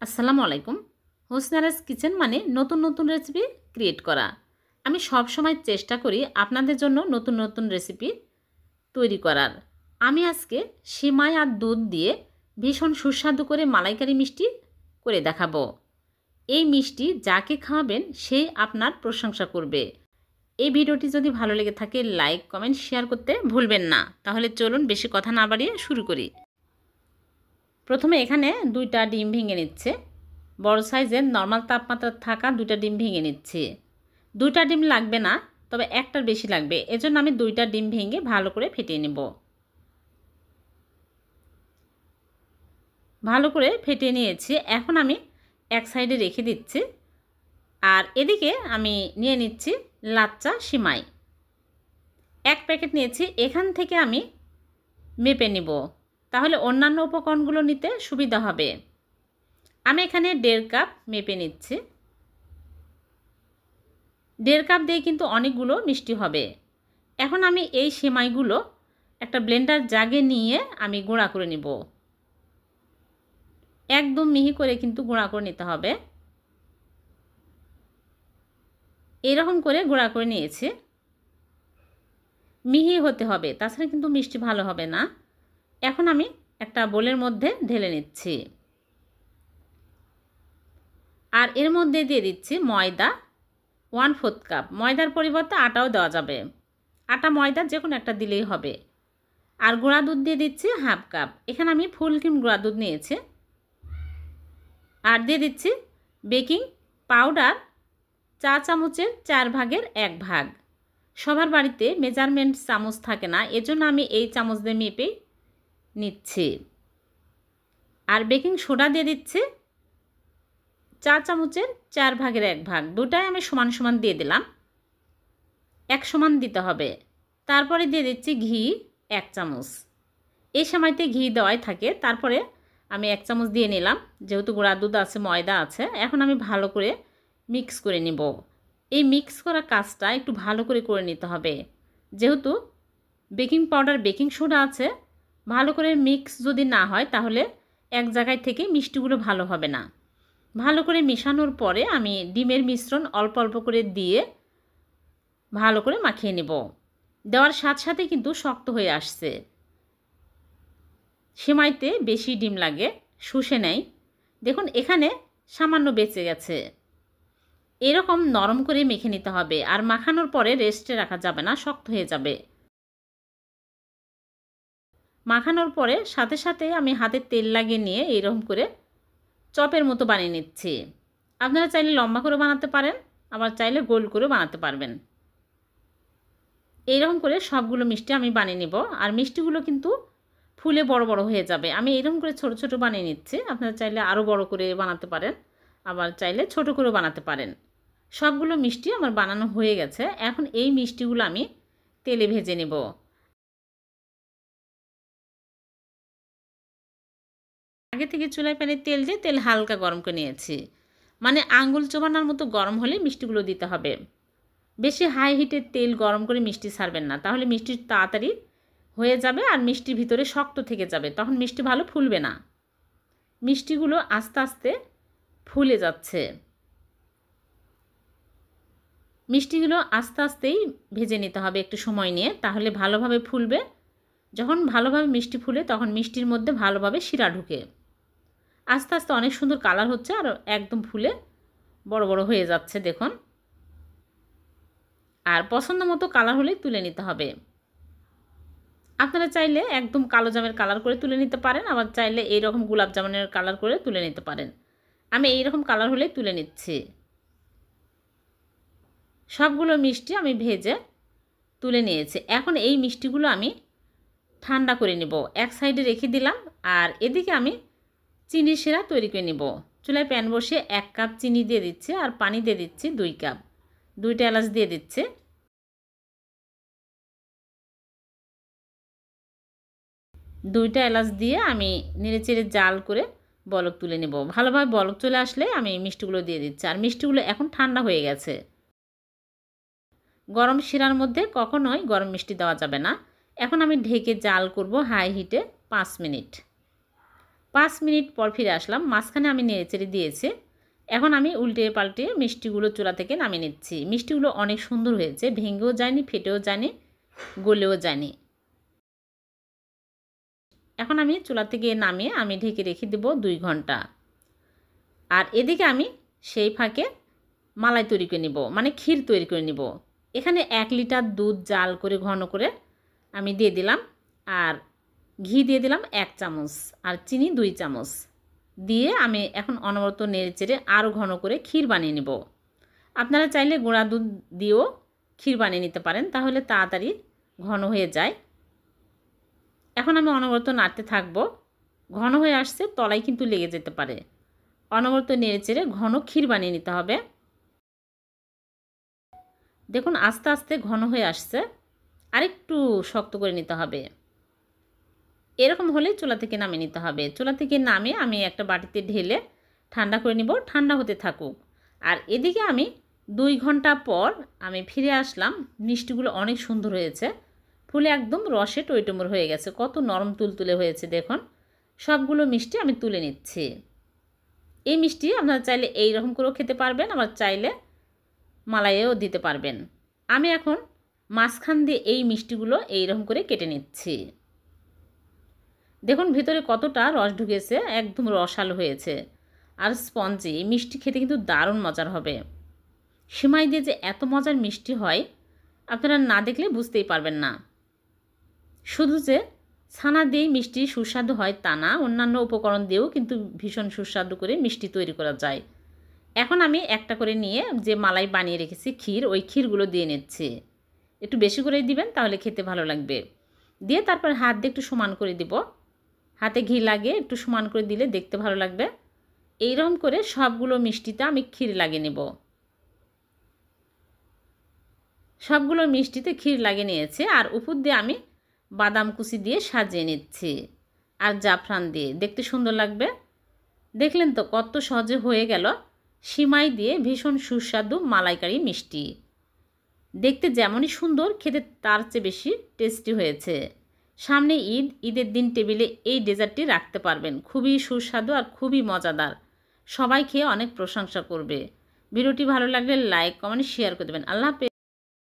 আসসালামু আলাইকুম। হোসনারাস কিচেন মানে নতুন নতুন রেসিপি ক্রিয়েট করা। আমি সব সময় চেষ্টা করি আপনাদের জন্য নতুন নতুন রেসিপি তৈরি করার। আমি আজকে সিমাই আর দুধ দিয়ে ভীষণ সুস্বাদু করে মালাইকারি মিষ্টি করে দেখাবো। এই মিষ্টি যাকে খাওয়াবেন সেই আপনার প্রশংসা করবে। এই ভিডিওটি যদি ভালো লেগে থাকে লাইক কমেন্ট শেয়ার করতে ভুলবেন না। তাহলে চলুন বেশি কথা না বাড়িয়ে শুরু করি। প্রথমে এখানে 2টা ডিম ভেঙে নিচ্ছে। বড় সাইজের নর্মাল তাপমাত্রা থাকা 2টা ডিম ভেঙে নিচ্ছি। 2টা ডিম লাগবে না, তবে একটার বেশি লাগবে। এজন্য আমি 2টা ডিম ভেঙে ভালো করে ফেটিয়ে নেব। ভালো করে ফেটিয়ে নিয়েছি। এখন আমি এক সাইডে রেখে দিচ্ছি। আর এদিকে আমি নিয়ে নিচ্ছি লাচ্চা সিমাই। 1 প্যাকেট নিয়েছি। এখান থেকে আমি মেপে নিব, তাহলে অন্যান্য উপকরণগুলো নিতে সুবিধা হবে। আমি এখানে 1.5 কাপ মেপে নিচ্ছি। 1.5 কাপ দিয়ে কিন্তু অনেকগুলো মিষ্টি হবে। এখন আমি এই সেমাইগুলো একটা ব্লেন্ডার জাগে নিয়ে আমি গুঁড়া করে নিব। একদম মিহি করে কিন্তু গুঁড়া করে নিতে হবে। এরকম করে গুঁড়া করে নিয়েছি। মিহি হতে হবে, তাছাড়া কিন্তু মিষ্টি ভালো হবে না। এখন আমি একটা বোলের মধ্যে ঢেলে নিচ্ছি। আর এর মধ্যে দিয়ে দিচ্ছি ময়দা 1/4 কাপ। ময়দার পরিবর্তে আটাও দেওয়া যাবে। আটা ময়দা যে কোনো একটা দিলেই হবে। আর গুঁড়া দুধ দিয়ে দিচ্ছি 1/2 কাপ। এখানে আমি ফুল ক্রিম গুঁড়া দুধ নিয়েছি। আর দিয়ে দিচ্ছি বেকিং পাউডার 4 চামচের 4 ভাগের 1 ভাগ। সবার বাড়িতে মেজারমেন্ট চামচ থাকে না, এজন্য আমি এই চামচ দিয়ে মেপেই নিচ্ছি। আর বেকিং সোডা দিয়ে দিচ্ছি 4 চামচের 4 ভাগের 1 ভাগ। দুটাই আমি সমান সমান দিয়ে দিলাম। এক সমান দিতে হবে। তারপরে দিয়ে দিচ্ছি ঘি 1 চামচ। এই সময়তে ঘি দেওয়াই থাকে। তারপরে আমি 1 চামচ দিয়ে নিলাম, যেহেতু গুঁড়া দুধ আছে ময়দা আছে। এখন আমি ভালো করে মিক্স করে নিব। এই মিক্স করা কাজটা একটু ভালো করে নিতে হবে, যেহেতু বেকিং পাউডার বেকিং সোডা আছে। ভালো করে মিক্স যদি না হয় তাহলে এক জায়গায় থেকে মিষ্টিগুলো ভালো হবে না। ভালো করে মেশানোর পরে আমি ডিমের মিশ্রণ অল্প অল্প করে দিয়ে ভালো করে মাখিয়ে নেব। দেওয়ার সাথে সাথে কিন্তু শক্ত হয়ে আসছে। সেমাইতে বেশি ডিম লাগে, শুষে নেয়। দেখুন এখানে সামান্য বেঁচে গেছে। এরকম নরম করে মেখে নিতে হবে। আর মাখানোর পরে রেস্টে রাখা যাবে না, শক্ত হয়ে যাবে। মাখানোর পরে সাথে সাথে আমি হাতে তেল লাগিয়ে নিয়ে এরকম করে চপের মতো বানিয়ে নিচ্ছি। আপনারা চাইলে লম্বা করে বানাতে পারেন, আবার চাইলে গোল করে বানাতে পারবেন। এইরকম করে সবগুলো মিষ্টি আমি বানিয়ে নিব। আর মিষ্টিগুলো কিন্তু ফুলে বড় বড় হয়ে যাবে। আমি এরকম করে ছোট ছোট বানিয়ে নিচ্ছি। আপনারা চাইলে আরও বড় করে বানাতে পারেন, আবার চাইলে ছোট করে বানাতে পারেন। সবগুলো মিষ্টি আমার বানানো হয়ে গেছে। এখন এই মিষ্টিগুলো আমি তেলে ভেজে নেব। আগে থেকে চুলায় প্যানে তেল দিয়ে তেল হালকা গরম করে নিয়েছি। মানে আঙ্গুল চোবানোর মতো গরম হলে মিষ্টিগুলো দিতে হবে। বেশি হাই হিটে তেল গরম করে মিষ্টি ছাড়বেন না, তাহলে মিষ্টি তাড়াতাড়ি হয়ে যাবে আর মিষ্টির ভিতরে শক্ত থেকে যাবে, তখন মিষ্টি ভালো ফুলবে না। মিষ্টিগুলো আস্তে আস্তে ফুলে যাচ্ছে। মিষ্টিগুলো আস্তে আস্তেই ভেজে নিতে হবে একটু সময় নিয়ে, তাহলে ভালোভাবে ফুলবে। যখন ভালোভাবে মিষ্টি ফুলে তখন মিষ্টির মধ্যে ভালোভাবে শিরা ঢুকে আস্তে আস্তে অনেক সুন্দর কালার হচ্ছে আর একদম ফুলে বড় বড় হয়ে যাচ্ছে দেখুন। আর পছন্দ মতো কালার হলেই তুলে নিতে হবে। আপনারা চাইলে একদম কালো জামের কালার করে তুলে নিতে পারেন, আবার চাইলে এইরকম গোলাপ জামুনের কালার করে তুলে নিতে পারেন। আমি এইরকম কালার হলেই তুলে নিচ্ছি। সবগুলো মিষ্টি আমি ভেজে তুলে নিয়েছি। এখন এই মিষ্টিগুলো আমি ঠান্ডা করে নেব। এক সাইডে রেখে দিলাম। আর এদিকে আমি চিনি শিরা তৈরি করে নেব। চুলায় প্যান বসিয়ে 1 কাপ চিনি দিয়ে দিচ্ছি আর পানি দিয়ে দিচ্ছি 2 কাপ। 2টা এলাচ দিয়ে দিচ্ছি। 2টা এলাচ দিয়ে আমি নেড়েচেড়ে জাল করে বলক তুলে নেব। ভালোভাবে বলক চলে আসলে আমি মিষ্টিগুলো দিয়ে দিচ্ছি। আর মিষ্টিগুলো এখন ঠান্ডা হয়ে গেছে। গরম শিরার মধ্যে কখনোই গরম মিষ্টি দেওয়া যাবে না। এখন আমি ঢেকে জাল করব হাই হিটে 5 মিনিট। 5 মিনিট পর ফিরে আসলাম। মাঝখানে আমি নেড়েচেড়ে দিয়েছি। এখন আমি উল্টে পাল্টে মিষ্টিগুলো চুলা থেকে নামিয়ে নিচ্ছি। মিষ্টিগুলো অনেক সুন্দর হয়েছে, ভেঙেও যায়নি, ফেটেও যায়নি, গলেও যায়নি। এখন আমি চুলা থেকে নামিয়ে আমি ঢেকে রেখে দেব 2 ঘন্টা। আর এদিকে আমি সেই ফাঁকে মালাই তৈরি করে নিব, মানে ক্ষীর তৈরি করে নিব। এখানে 1 লিটার দুধ জাল করে ঘন করে আমি দিয়ে দিলাম, আর ঘি দিয়ে দিলাম 1 চামচ, আর চিনি 2 চামচ দিয়ে আমি এখন অনবরত নেড়েচেড়ে আরও ঘন করে ক্ষীর বানিয়ে নেব। আপনারা চাইলে গুঁড়া দুধ দিয়েও ক্ষীর বানিয়ে নিতে পারেন, তাহলে তাড়াতাড়ি ঘন হয়ে যায়। এখন আমি অনবরত নাড়তে থাকব। ঘন হয়ে আসছে, তলায় কিন্তু লেগে যেতে পারে। অনবরত নেড়েচেড়ে ঘন ক্ষীর বানিয়ে নিতে হবে। দেখুন আস্তে আস্তে ঘন হয়ে আসছে, আরেকটু শক্ত করে নিতে হবে। এরকম হলে চুলা থেকে নামিয়ে নিতে হবে। চুলা থেকে নামিয়ে আমি একটা বাটিতে ঢেলে ঠান্ডা করে নিব, ঠান্ডা হতে থাকুক। আর এদিকে আমি 2 ঘন্টা পর আমি ফিরে আসলাম। মিষ্টিগুলো অনেক সুন্দর হয়েছে, ফুলে একদম রসে টইটুম্বর হয়ে গেছে, কত নরম তুলতুলে হয়েছে দেখুন। সবগুলো মিষ্টি আমি তুলে নিচ্ছি। এই মিষ্টি আপনারা চাইলে এই রকম করেও খেতে পারবেন, আবার চাইলে মালাইয়েও দিতে পারবেন। আমি এখন মাঝখান দিয়ে এই মিষ্টিগুলো এইরকম করে কেটে নিচ্ছি। দেখুন ভিতরে কতটা রস ঢুকেছে, একদম রসালো হয়েছে আর স্পঞ্জি। এই মিষ্টি খেতে কিন্তু দারুণ মজার হবে। সিমাই দিয়ে যে এত মজার মিষ্টি হয় আপনারা না দেখলে বুঝতেই পারবেন না। শুধু যে ছানা দিয়েই মিষ্টি সুস্বাদু হয় তা না, অন্যান্য উপকরণ দিয়েও কিন্তু ভীষণ সুস্বাদু করে মিষ্টি তৈরি করা যায়। এখন আমি একটা করে নিয়ে যে মালাই বানিয়ে রেখেছি ক্ষীর, ওই ক্ষীরগুলো দিয়ে নিচ্ছি। একটু বেশি করেই দিবেন, তাহলে খেতে ভালো লাগবে। দিয়ে তারপর হাত দিয়ে একটু সমান করে দিব। হাতে ঘি লাগিয়ে একটু সমান করে দিলে দেখতে ভালো লাগবে। এইরকম করে সবগুলো মিষ্টিতে আমি ক্ষীর লাগিয়ে নেব। সবগুলো মিষ্টিতে ক্ষীর লাগিয়ে নিয়েছি, আর উপর দিয়ে আমি বাদাম কুচি দিয়ে সাজিয়ে নিচ্ছি, আর জাফরান দিয়ে দেখতে সুন্দর লাগবে। দেখলেন তো কত সহজে হয়ে গেল সিমাই দিয়ে ভীষণ সুস্বাদু মালাইকারি মিষ্টি। দেখতে যেমনই সুন্দর, খেতে তার চেয়ে বেশি টেস্টি হয়েছে। সামনে ঈদ, ঈদের দিন টেবিলে এই ডেজার্টটি রাখতে পারবেন। খুবই সুস্বাদু আর খুবই মজাদার, সবাই খেয়ে অনেক প্রশংসা করবে। ভিডিওটি ভালো লাগলে লাইক, কমেন্ট, শেয়ার করে দেবেন। আল্লাহ হাফেজ।